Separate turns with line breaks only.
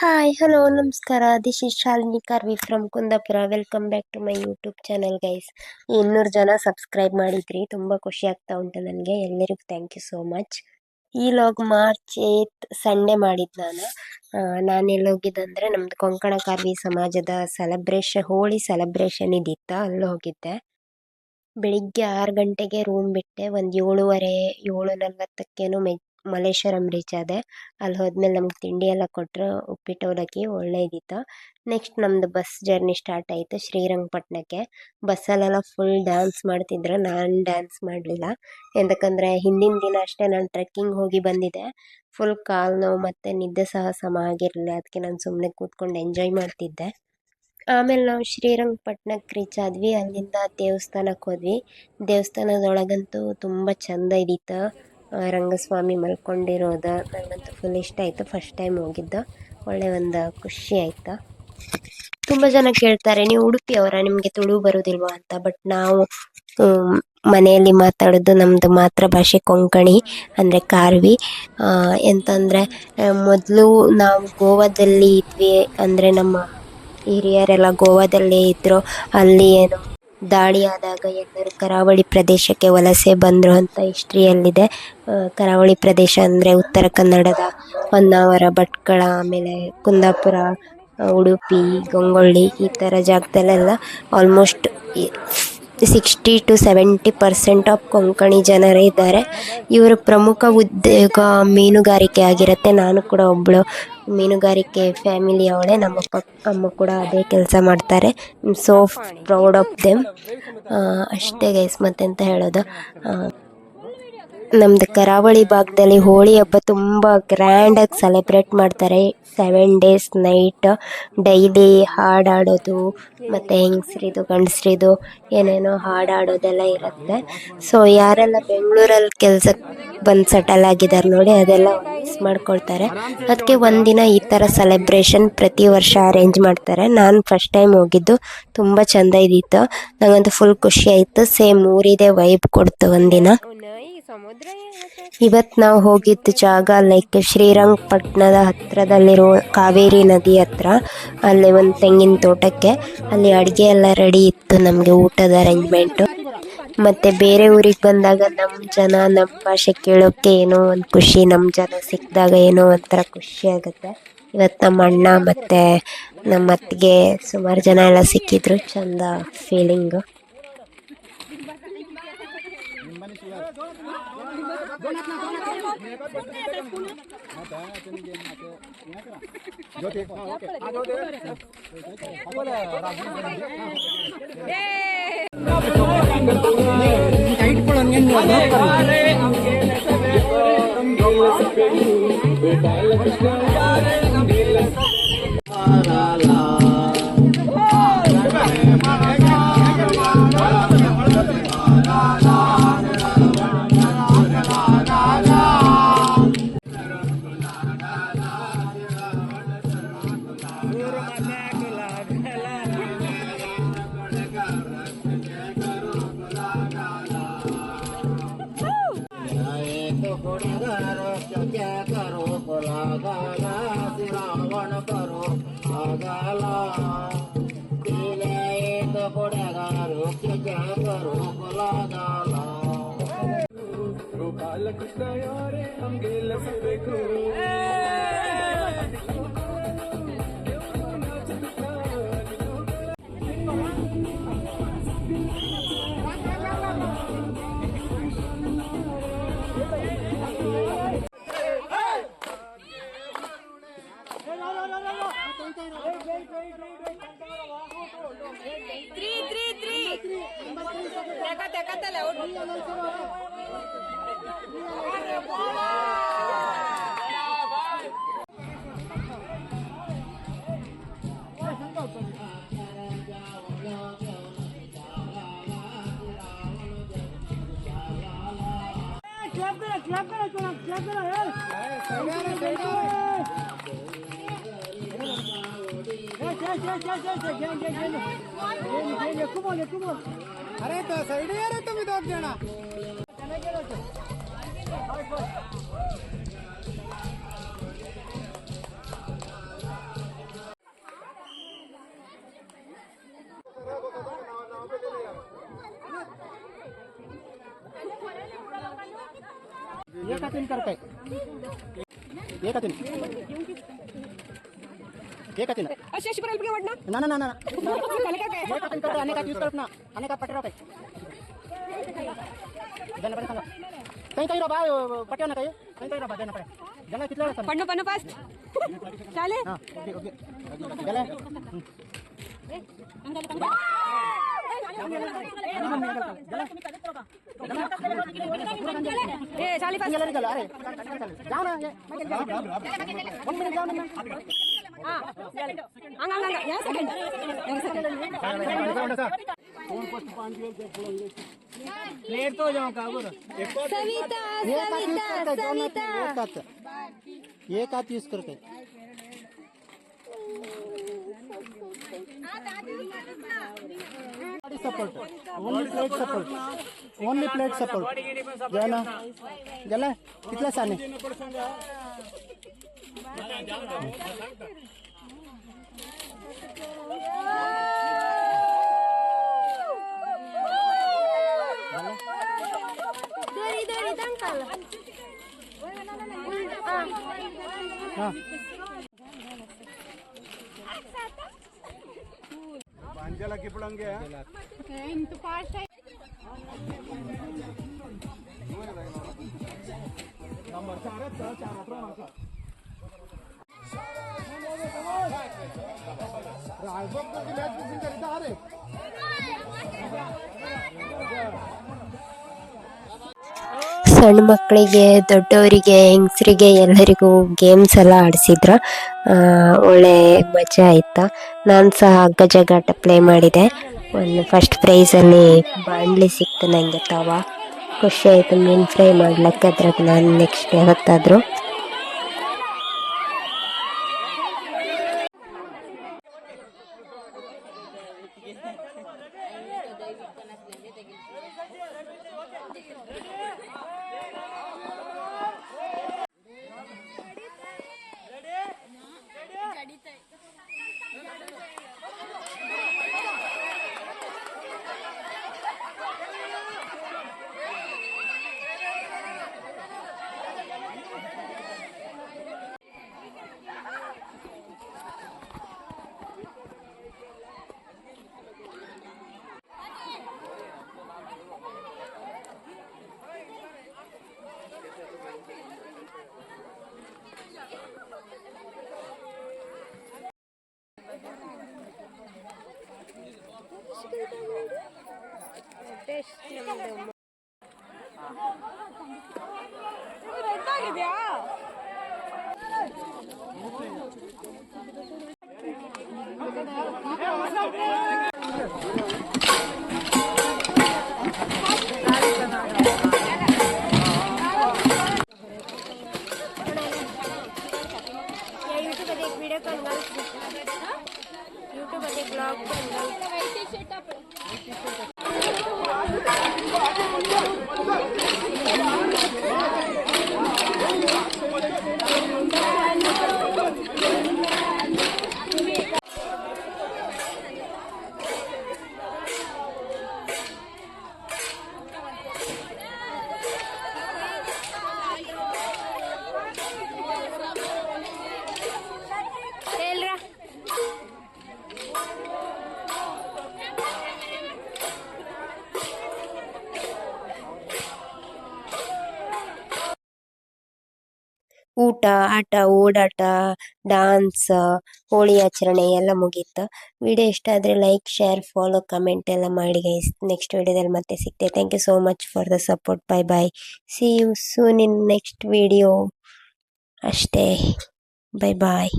Hi hello ನಮಸ್ಕಾರ. This is Shalini Karvi from Kundapura. Welcome back to my YouTube channel guys. 200 ಜನ subscribe ಮಾಡಿದ್ರಿ, ತುಂಬ ಖುಷಿ ಆಗ್ತಾ ಉಂಟು ನನಗೆ. ಎಲ್ಲರಿಗೂ ಥ್ಯಾಂಕ್ ಯು ಸೋ ಮಚ್. ಈ ಲಾಗ್ ಮಾರ್ಚ್ 8 ಸಂಡೇ ಮಾಡಿದ್ದು ನಾನು ಎಲ್ಲೋಗಿದ್ದಂದರೆ ನಮ್ಮದು ಕೊಂಕಣ ಕಾರ್ವಿ ಸಮಾಜದ ಹೋಳಿ ಸೆಲೆಬ್ರೇಷನ್ ಇದ್ದಿತ್ತು, ಅಲ್ಲಿ ಹೋಗಿದ್ದೆ. ಬೆಳಿಗ್ಗೆ 6 ಗಂಟೆಗೆ ರೂಮ್ ಬಿಟ್ಟೆ. ಒಂದು 7:40 ಮಲ್ಲೇಶ್ವರಂ ರೀಚ್ ಆದೆ. ಅಲ್ಲಿ ಹೋದ್ಮೇಲೆ ನಮ್ಗೆ ತಿಂಡಿ ಎಲ್ಲ ಕೊಟ್ಟರು, ಉಪ್ಪಿಟ್ಟು ಅವಲಕ್ಕಿ ಒಳ್ಳೆ ಇದ್ದಿತ್ತು. ನೆಕ್ಸ್ಟ್ ನಮ್ಮದು ಬಸ್ ಜರ್ನಿ ಸ್ಟಾರ್ಟ್ ಆಯಿತು ಶ್ರೀರಂಗಪಟ್ಟಣಕ್ಕೆ. ಬಸ್ಸಲ್ಲೆಲ್ಲ ಫುಲ್ ಡ್ಯಾನ್ಸ್ ಮಾಡ್ತಿದ್ರು. ನಾನು ಡ್ಯಾನ್ಸ್ ಮಾಡಲಿಲ್ಲ, ಎಂತಕ್ಕಂದರೆ ಹಿಂದಿನ ದಿನ ಅಷ್ಟೇ ನಾನು ಟ್ರೆಕ್ಕಿಂಗ್ ಹೋಗಿ ಬಂದಿದ್ದೆ. ಫುಲ್ ಕಾಲು ನೋವು ಮತ್ತು ನಿದ್ದೆ ಸಹ ಸಮ ಆಗಿರಲಿಲ್ಲ, ಅದಕ್ಕೆ ನಾನು ಸುಮ್ಮನೆ ಕೂತ್ಕೊಂಡು ಎಂಜಾಯ್ ಮಾಡ್ತಿದ್ದೆ. ಆಮೇಲೆ ನಾವು ಶ್ರೀರಂಗಪಟ್ಟಣಕ್ಕೆ ರೀಚ್ ಆದ್ವಿ. ಅಲ್ಲಿಂದ ದೇವಸ್ಥಾನಕ್ಕೆ ಹೋದ್ವಿ. ದೇವಸ್ಥಾನದೊಳಗಂತೂ ತುಂಬ ಚೆಂದ ಇದ್ದಿತ್ತು. ರಂಗಸ್ವಾಮಿ ಮಲ್ಕೊಂಡಿರೋದು ನನಗಂತೂ ಫುಲ್ ಇಷ್ಟ ಆಯಿತು. ಫಸ್ಟ್ ಟೈಮ್ ಹೋಗಿದ್ದು, ಒಳ್ಳೆ ಒಂದು ಖುಷಿ ಆಯಿತು. ತುಂಬ ಜನ ಕೇಳ್ತಾರೆ, ನೀವು ಉಡುಪಿಯವರ, ನಿಮಗೆ ತುಳು ಬರೋದಿಲ್ವಾ ಅಂತ. ಬಟ್ ನಾವು ಮನೆಯಲ್ಲಿ ಮಾತಾಡೋದು ನಮ್ಮದು ಮಾತೃಭಾಷೆ ಕೊಂಕಣಿ, ಅಂದರೆ ಕಾರ್ವಿ. ಎಂತಂದರೆ ಮೊದಲು ನಾವು ಗೋವಾದಲ್ಲಿ ಇದ್ವಿ, ಅಂದರೆ ನಮ್ಮ ಹಿರಿಯರೆಲ್ಲ ಗೋವಾದಲ್ಲೇ ಇದ್ದರು. ಅಲ್ಲಿ ಏನು ದಾಳಿ ಆದಾಗ ಎಲ್ಲರೂ ಕರಾವಳಿ ಪ್ರದೇಶಕ್ಕೆ ವಲಸೆ ಬಂದರು ಅಂತ ಹಿಸ್ಟ್ರಿಯಲ್ಲಿದೆ. ಕರಾವಳಿ ಪ್ರದೇಶ ಅಂದರೆ ಉತ್ತರ ಕನ್ನಡದ ಹೊನ್ನಾವರ, ಭಟ್ಕಳ, ಆಮೇಲೆ ಕುಂದಾಪುರ, ಉಡುಪಿ, ಗಂಗೊಳ್ಳಿ, ಈ ಥರ ಜಾಗದಲ್ಲೆಲ್ಲ ಆಲ್ಮೋಸ್ಟ್ 60 to 70% ಆಫ್ ಕೊಂಕಣಿ ಜನರೇ ಇದ್ದಾರೆ. ಇವರ ಪ್ರಮುಖ ಉದ್ಯೋಗ ಮೀನುಗಾರಿಕೆ ಆಗಿರುತ್ತೆ. ನಾನು ಕೂಡ ಒಬ್ಬಳು ಮೀನುಗಾರಿಕೆ ಫ್ಯಾಮಿಲಿ ಅವಳೇ. ನಮ್ಮ ಅಮ್ಮ ಕೂಡ ಅದೇ ಕೆಲಸ ಮಾಡ್ತಾರೆ. So proud of them. ಅಷ್ಟೇ ಗೈಸ್, ಮತ್ತೆಂತ ಹೇಳೋದು. ನಮ್ಮದು ಕರಾವಳಿ ಭಾಗದಲ್ಲಿ ಹೋಳಿ ಹಬ್ಬ ತುಂಬ ಗ್ರ್ಯಾಂಡಾಗಿ ಸೆಲೆಬ್ರೇಟ್ ಮಾಡ್ತಾರೆ. 7 days ನೈಟ್ ಡೈಲಿ ಹಾಡಾಡೋದು, ಮತ್ತು ಹೆಂಗಸ್ರಿದು ಗಂಡಸ್ರಿದು ಏನೇನೋ ಹಾಡಾಡೋದೆಲ್ಲ ಇರುತ್ತೆ. ಸೊ ಯಾರೆಲ್ಲ ಬೆಂಗಳೂರಲ್ಲಿ ಕೆಲ್ಸಕ್ಕೆ ಬಂದು ಸೆಟಲ್ ಆಗಿದ್ದಾರೆ ನೋಡಿ, ಅದೆಲ್ಲ ಮಿಸ್ ಮಾಡ್ಕೊಳ್ತಾರೆ. ಅದಕ್ಕೆ ಒಂದಿನ ಈ ಥರ ಸೆಲೆಬ್ರೇಷನ್ ಪ್ರತಿ ವರ್ಷ ಅರೇಂಜ್ ಮಾಡ್ತಾರೆ. ನಾನು ಫಸ್ಟ್ ಟೈಮ್ ಹೋಗಿದ್ದು, ತುಂಬ ಚೆಂದ ಇದ್ದಿತ್ತು. ನನಗಂತೂ ಫುಲ್ ಖುಷಿ ಆಯಿತು. ಸೇಮ್ ಊರಿದೆ ವೈಬ್ ಕೊಡ್ತು ಒಂದಿನ. ಇವತ್ತು ನಾವು ಹೋಗಿದ್ದ ಜಾಗ ಲೈಕ್ ಶ್ರೀರಂಗಪಟ್ಟಣದ ಹತ್ತಿರದಲ್ಲಿರೋ ಕಾವೇರಿ ನದಿ ಹತ್ರ, ಅಲ್ಲಿ ಒಂದು ತೆಂಗಿನ ತೋಟಕ್ಕೆ. ಅಲ್ಲಿ ಅಡುಗೆ ಎಲ್ಲ ರೆಡಿ ಇತ್ತು, ನಮಗೆ ಊಟದ ಅರೇಂಜ್ಮೆಂಟು. ಮತ್ತು ಬೇರೆ ಊರಿಗೆ ಬಂದಾಗ ನಮ್ಮ ಜನ ನಮ್ಮ ಭಾಷೆ ಕೇಳೋಕ್ಕೆ ಏನೋ ಒಂದು ಖುಷಿ. ನಮ್ಮ ಜನ ಸಿಕ್ಕಿದಾಗ ಏನೋ ಒಂಥರ ಖುಷಿ ಆಗುತ್ತೆ. ಇವತ್ತು ನಮ್ಮ ಅಣ್ಣ ಮತ್ತು ನಮ್ಮ ಅತ್ತಿಗೆ ಸುಮಾರು ಜನ ಎಲ್ಲ ಸಿಕ್ಕಿದ್ರು, ಚೆಂದ ಫೀಲಿಂಗು.
अरे तो साइड यार तुम्ही दोघ जण
तीन करके एक तीन एक तीन ना ना ना ना एक तीन करके अनेक यूज करत ना अनेक पटरा काय देना पड़े सांगा कहीं कहीं रबा पट्या ना कहीं रबा देना पड़े जला कितना
पन्नो पन्नो फास्ट चाले
हां ओके ओके जला
ए चाली फास्ट
जला निकल अरे जाओ ना ये 1 मिनट जाओ ना
हां अंग अंग अंग या सेकंड
प्लेट तो जाओ का बोलो
सविता सविता सविता
एक हाथ यूज करके सपोर्ट ओनली प्लेट सपोर्ट जला जला कितना साने
dari tangkal
हाँ
पांजाला किपड़ंगे
इंतु फास्ट है
ಸಣ್ಣ ಮಕ್ಕಳಿಗೆ ದೊಡ್ಡವರಿಗೆ ಹೆಂಗಸರಿಗೆ ಎಲ್ಲರಿಗೂ ಗೇಮ್ಸ್ ಎಲ್ಲ ಆಡಿಸಿದ್ರು. ಒಳ್ಳೆ ಮಜಾ ಆಯಿತಾ. ನಾನು ಸಹ ಹಗ್ಗ ಜಗ್ಗಾಟ ಪ್ಲೇ ಮಾಡಿದೆ. ಒಂದು ಫಸ್ಟ್ ಪ್ರೈಸಲ್ಲಿ ಬಾಣಲಿ ಸಿಕ್ತು ನನಗೆ ತವ. ಖುಷಿ ಆಯಿತು ಮೀನು ಫ್ರೈ ಮಾಡ್ಲಿಕ್ಕೆ. ಅದ್ರಾಗ ನಾನು ನೆಕ್ಸ್ಟ್ ಯಾವತ್ತಾದರೂ ಊಟ, ಆಟ, ಓಡಾಟ, ಡಾನ್ಸ್, ಹೋಳಿ ಆಚರಣೆ ಎಲ್ಲ ಮುಗೀತು. ವಿಡಿಯೋ ಇಷ್ಟ ಆದರೆ ಲೈಕ್, ಶೇರ್, ಫಾಲೋ, ಕಮೆಂಟ್ ಎಲ್ಲ ಮಾಡಿ ಗೈಸ್. ನೆಕ್ಸ್ಟ್ ವಿಡಿಯೋದಲ್ಲಿ ಮತ್ತೆ ಸಿಗ್ತೇವೆ. Thank you so much for the support. Bye bye. See you soon in next video. ಅಷ್ಟೇ. ಬೈ ಬಾಯ್.